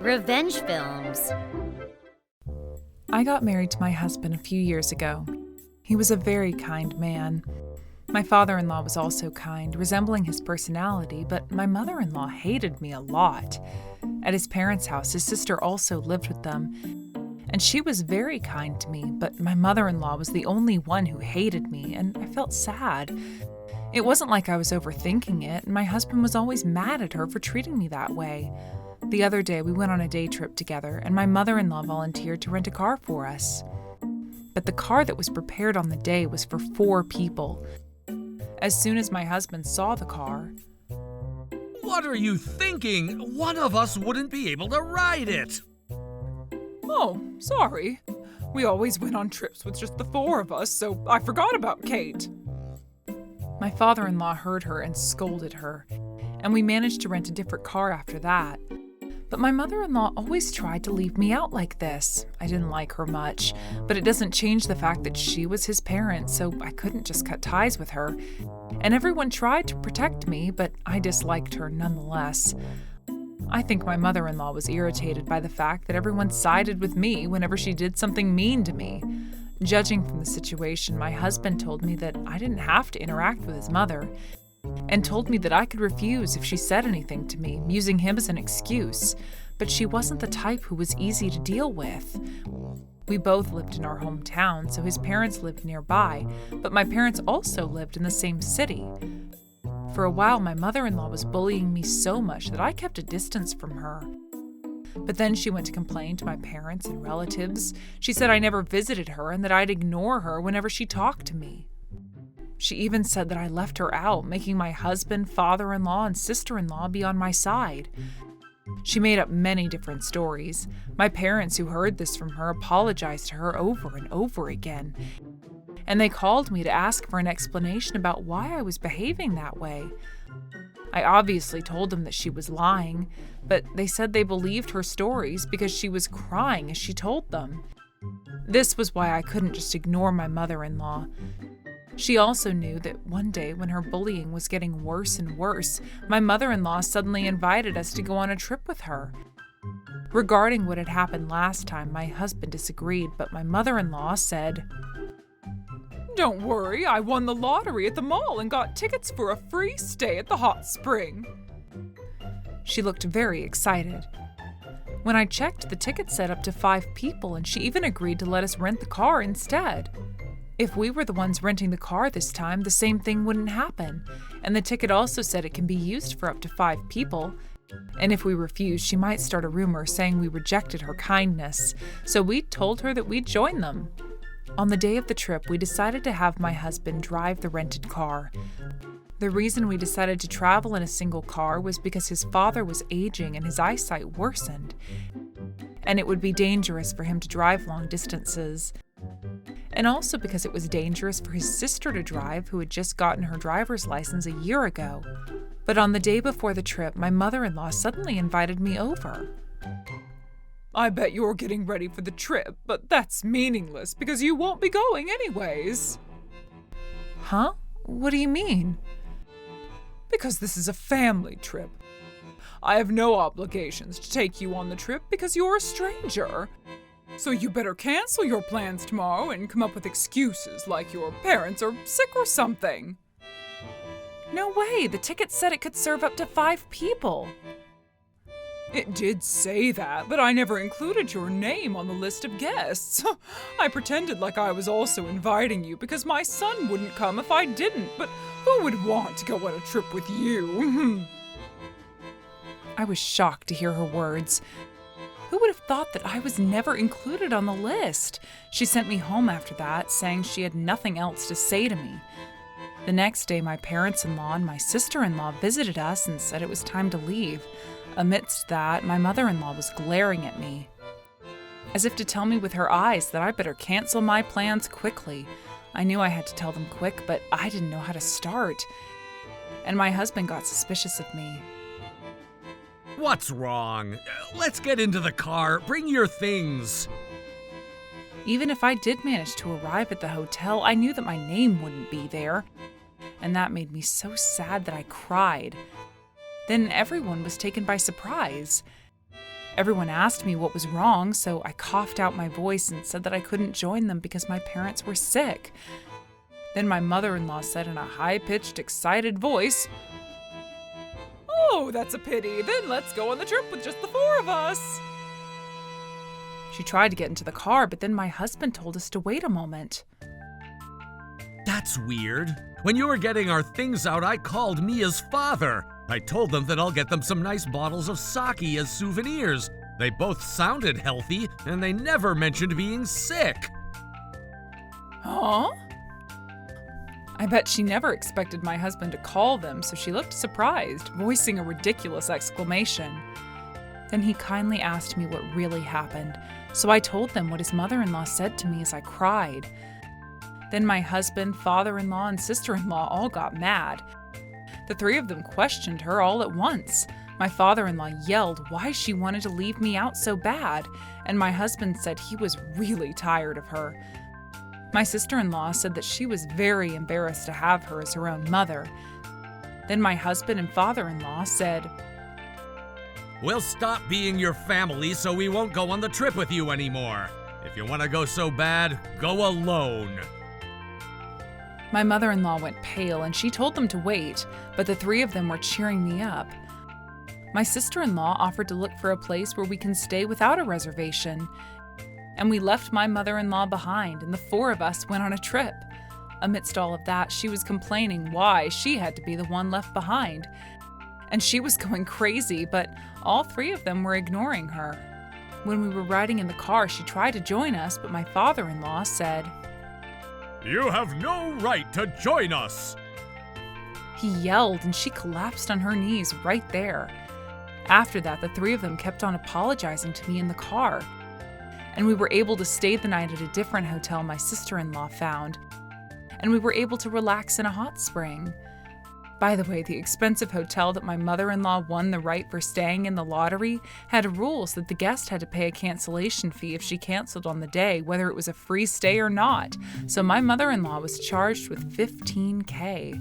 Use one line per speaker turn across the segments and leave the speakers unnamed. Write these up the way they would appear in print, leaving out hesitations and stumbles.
Revenge films.
I got married to my husband a few years ago. He was a very kind man. My father-in-law was also kind, resembling his personality, but my mother-in-law hated me a lot. At his parents' house, his sister also lived with them, and she was very kind to me, but my mother-in-law was the only one who hated me, and I felt sad. It wasn't like I was overthinking it, and my husband was always mad at her for treating me that way. The other day, we went on a day trip together, and my mother-in-law volunteered to rent a car for us. But the car that was prepared on the day was for 4 people. As soon as my husband saw the car,
"What are you thinking? One of us wouldn't be able to ride it."
"Oh, sorry. We always went on trips with just the 4 of us, so I forgot about Kate." My father-in-law heard her and scolded her, and we managed to rent a different car after that. But my mother-in-law always tried to leave me out like this. I didn't like her much, but it doesn't change the fact that she was his parent, so I couldn't just cut ties with her. And everyone tried to protect me, but I disliked her nonetheless. I think my mother-in-law was irritated by the fact that everyone sided with me whenever she did something mean to me. Judging from the situation, my husband told me that I didn't have to interact with his mother, and told me that I could refuse if she said anything to me, using him as an excuse. But she wasn't the type who was easy to deal with. We both lived in our hometown, so his parents lived nearby, but my parents also lived in the same city. For a while, my mother-in-law was bullying me so much that I kept a distance from her. But then she went to complain to my parents and relatives. She said I never visited her and that I'd ignore her whenever she talked to me. She even said that I left her out, making my husband, father-in-law, and sister-in-law be on my side. She made up many different stories. My parents, who heard this from her, apologized to her over and over again. And they called me to ask for an explanation about why I was behaving that way. I obviously told them that she was lying, but they said they believed her stories because she was crying as she told them. This was why I couldn't just ignore my mother-in-law. She also knew that one day when her bullying was getting worse and worse, my mother-in-law suddenly invited us to go on a trip with her. Regarding what had happened last time, my husband disagreed, but my mother-in-law said, "Don't worry, I won the lottery at the mall and got tickets for a free stay at the hot spring." She looked very excited. When I checked, the ticket said up to 5 people, and she even agreed to let us rent the car instead. If we were the ones renting the car this time, the same thing wouldn't happen. And the ticket also said it can be used for up to 5 people. And if we refused, she might start a rumor saying we rejected her kindness. So we told her that we'd join them. On the day of the trip, we decided to have my husband drive the rented car. The reason we decided to travel in a single car was because his father was aging and his eyesight worsened. And it would be dangerous for him to drive long distances. And also because it was dangerous for his sister to drive, who had just gotten her driver's license a year ago. But on the day before the trip, my mother-in-law suddenly invited me over. "I bet you're getting ready for the trip, but that's meaningless because you won't be going anyways." "Huh? What do you mean?" "Because this is a family trip. I have no obligations to take you on the trip because you're a stranger. So you better cancel your plans tomorrow and come up with excuses like your parents are sick or something." "No way, the ticket said it could serve up to 5 people. "It did say that, but I never included your name on the list of guests. I pretended like I was also inviting you because my son wouldn't come if I didn't, but who would want to go on a trip with you?" I was shocked to hear her words. Who would have thought that I was never included on the list? She sent me home after that, saying she had nothing else to say to me. The next day, my parents-in-law and my sister-in-law visited us and said it was time to leave. Amidst that, my mother-in-law was glaring at me, as if to tell me with her eyes that I better cancel my plans quickly. I knew I had to tell them quick, but I didn't know how to start. And my husband got suspicious of me.
"What's wrong? Let's get into the car. Bring your things."
Even if I did manage to arrive at the hotel, I knew that my name wouldn't be there. and that made me so sad that I cried. Then everyone was taken by surprise. Everyone asked me what was wrong, so I coughed out my voice and said that I couldn't join them because my parents were sick. Then my mother-in-law said in a high-pitched, excited voice, "Oh, that's a pity. Then let's go on the trip with just the 4 of us." She tried to get into the car, but then my husband told us to wait a moment.
That's weird. When you were getting our things out, I called Mia's father. I told them that I'll get them some nice bottles of sake as souvenirs. They both sounded healthy, and they never mentioned being sick.
Huh? I bet she never expected my husband to call them, so she looked surprised, voicing a ridiculous exclamation. Then he kindly asked me what really happened, so I told them what his mother-in-law said to me as I cried. Then my husband, father-in-law, and sister-in-law all got mad. The 3 of them questioned her all at once. My father-in-law yelled why she wanted to leave me out so bad, and my husband said he was really tired of her. My sister-in-law said that she was very embarrassed to have her as her own mother. Then my husband and father-in-law said,
"We'll stop being your family so we won't go on the trip with you anymore. If you want to go so bad, go alone."
My mother-in-law went pale and she told them to wait, but the 3 of them were cheering me up. My sister-in-law offered to look for a place where we can stay without a reservation, and we left my mother-in-law behind, and the 4 of us went on a trip. Amidst all of that, she was complaining why she had to be the one left behind, and she was going crazy, but all 3 of them were ignoring her. When we were riding in the car, she tried to join us, but my father-in-law said,
"You have no right to join us."
He yelled, and she collapsed on her knees right there. After that, the 3 of them kept on apologizing to me in the car, and we were able to stay the night at a different hotel my sister-in-law found, and we were able to relax in a hot spring. By the way, the expensive hotel that my mother-in-law won the right for staying in the lottery had rules that the guest had to pay a cancellation fee if she canceled on the day, whether it was a free stay or not. So my mother-in-law was charged with $15,000.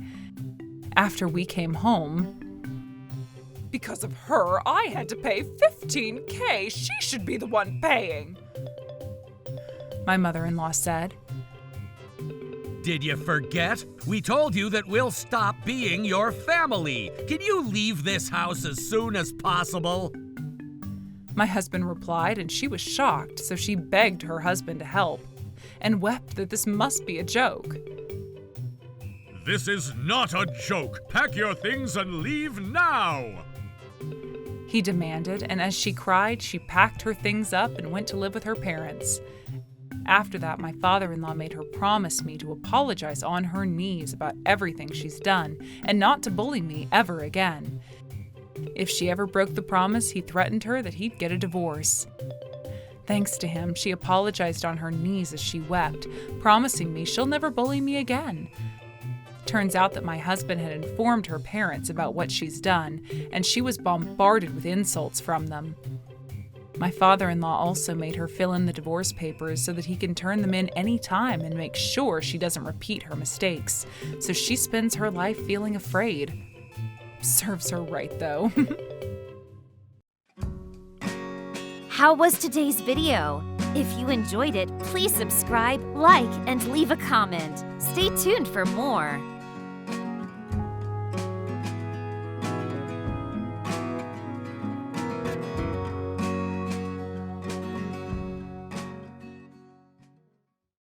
After we came home, "Because of her, I had to pay $15,000. She should be the one paying," my mother-in-law said.
Did you forget? We told you that we'll stop being your family. Can you leave this house as soon as possible?
My husband replied, and she was shocked, so she begged her husband to help and wept that this must be a joke.
"This is not a joke. Pack your things and leave now,"
he demanded, and as she cried, she packed her things up and went to live with her parents. After that, my father-in-law made her promise me to apologize on her knees about everything she's done and not to bully me ever again. If she ever broke the promise, he threatened her that he'd get a divorce. Thanks to him, she apologized on her knees as she wept, promising me she'll never bully me again. Turns out that my husband had informed her parents about what she's done, and she was bombarded with insults from them. My father-in-law also made her fill in the divorce papers so that he can turn them in any time and make sure she doesn't repeat her mistakes, so she spends her life feeling afraid. Serves her right, though.
How was today's video? If you enjoyed it, please subscribe, like, and leave a comment. Stay tuned for more.